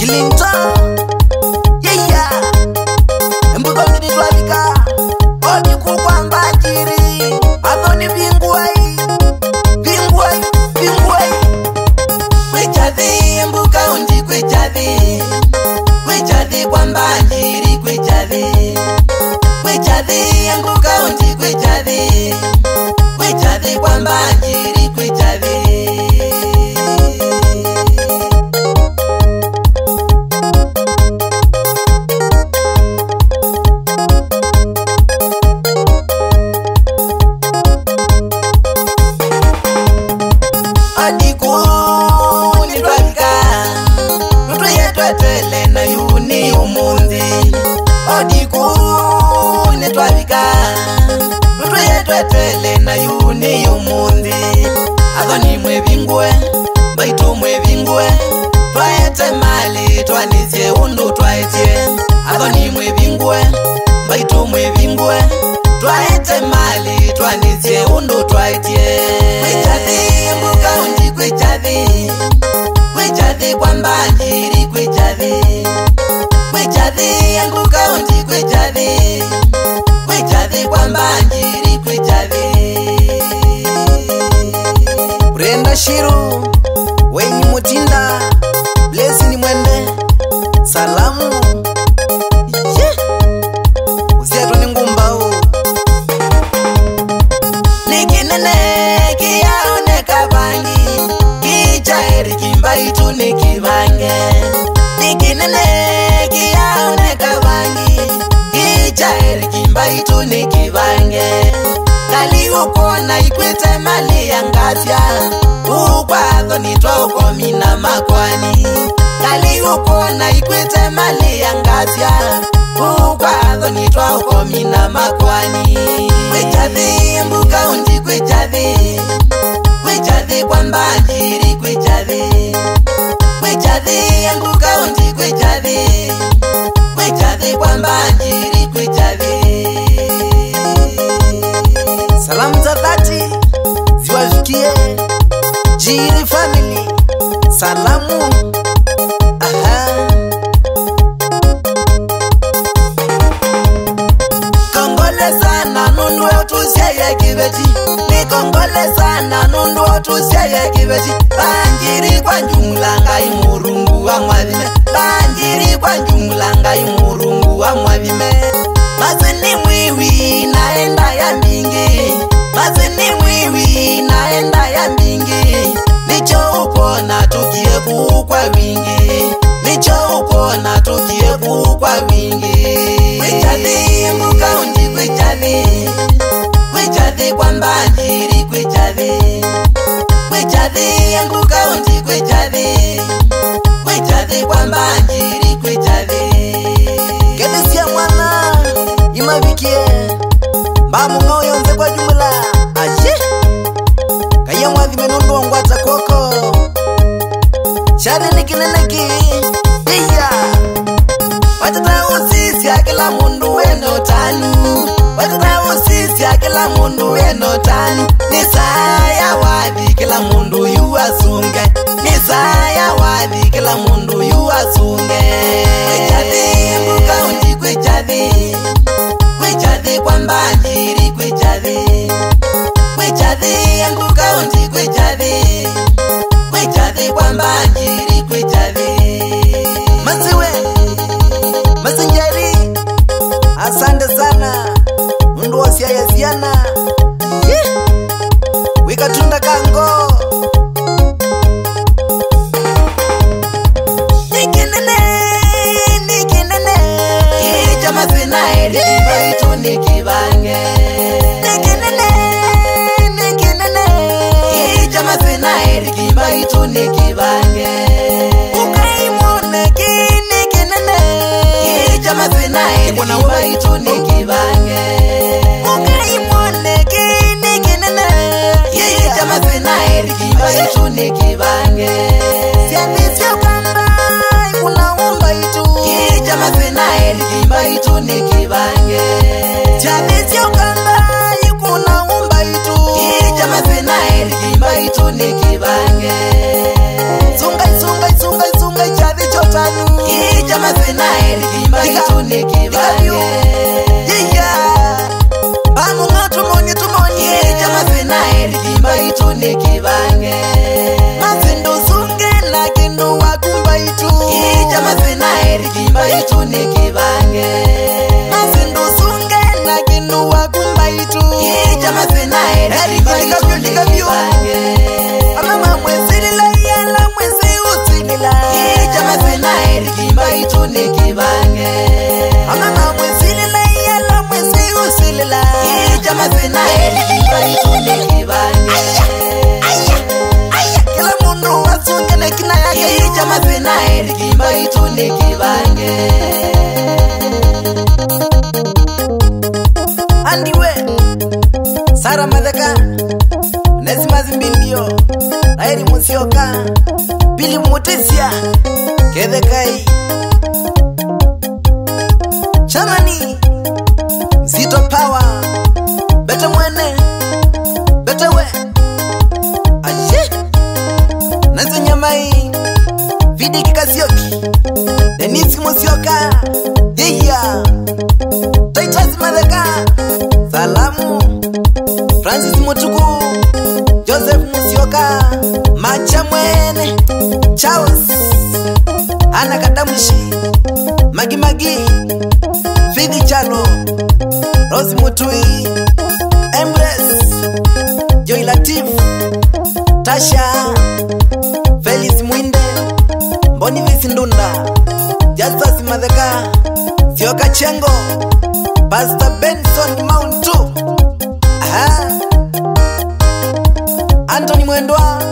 Kilinto yeah Mbugo midi tualika Odi kukwamba jiri Adoni vinguai Vinguai Vinguai Kwechadhi mbuka undi kwechadhi Kwechadhi kwamba jiri kwechadhi Kwechadhi mbuka undi kwechadhi Kwechadhi kwamba jiri kwechadhi na yuni yumundi Adoni mwevingwe Baitu mwevingwe Twaete mali Twanizie undu twaetie Adoni mwevingwe Baitu mwevingwe Twaete mali Twanizie undu twaetie Kwechadhi mbuka undi kwechadhi Kwechadhi kwamba jiri kwechadhi Kwechadhi mbuka undi kwechadhi Kwechadhi kwamba jiri kwechadhi Brenda Shiru Wenyi Mutinda Blesi ni mwende Salamu yeah. Usiato ni ngumbao Nikinene kiyaoneka bangi Kichaeri kimbaitu nikibange Nikinene kiyaoneka bangi Kichaeri kimbaitu nikibange Kali ukona ikwete mali ya ngatia Ukwadho nitwa ukomina makwani Kali ukona ikwete mali ya ngatia Ukwadho nitwa ukomina makwani Kwechadhi mbuka undi kwechadhi Kwechadhi kwamba jiri kwechadhi Kwechadhi mbuka undi kwechadhi Kwechadhi kwamba jiri kwechadhi Salamu za dhati ziwafikie Jiri family Salamu aha Kongole sana nundu otusiye kibeti Ni kongole sana nundu otusiye kibeti Banjiri kwa njumulanga imurungu wa mwavime Banjiri kwa njumulanga imurungu wa mwavime Mazini mwiwi naenda ya mbingi Mazini mwiwi naenda ya mbingi Nicho upona tukie kukwa wingi Nicho upona tukie kukwa wingi Kwechadhi mbuka undi kwechadhi Kwechadhi kwamba jiri kwechadhi Kwechadhi mbuka undi kwechadhi Kwechadhi kwamba jiri kwechadhi Kedesia mwana imavikie Mbamu ngoyo nze kwa jumla aje Kaya mwadhi menundu wangwata koko Shari nikineneki iya Watata usisi ya kila mundu weno tanu Watata usisi ya kila mundu weno tanu Nisaya wadhi kila mundu yuwasunge Nisaya wadhi kila mundu yuwasunge Kwechadhi mbuka undi kwechadhi Kwechadhi kwamba jiri kwechadhi Kwechadhi mbuka undi kwechadhi Kwechadhi kwamba jiri kwechadhi Masiwe Masinjeri Asante sana Mundu wa siya siana Wikatunda kango Nikinene Nikinene Kijama zinaeri Kibaitu nikibange Nikinene Nikinene Kijama zinaeri Kibaitu nikibange chama zinae likimba ituni kibange andiwe Sara Madheka Nesi Mazimbindio Lairi Musioka Pili Mutesia Kedekai Chamani Zito Power Bete Mwene Bete We Aye Nazo Nyamai Vidi Kikasioki Denisi Musioka Yeah Titus Madheka Salamu Francis Mutuku Joseph Musioka Macha Mwene Charles Ana Kadamushi Magi Fidi Chalo Rose Mutui Embrace Joy Latif Tasha Felix Mwinde Mboni Visindunda Justus Madheka Sioka Chengo Pastor Benson Mount 2 Anthony Mwendwa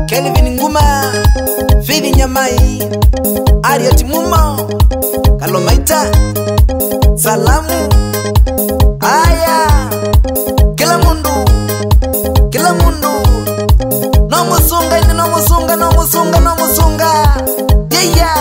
Kelvin Nguma Fidi Nyamai Ariat Mumo Kalomaita Salamu Aya Kila mundu No musunga Yeah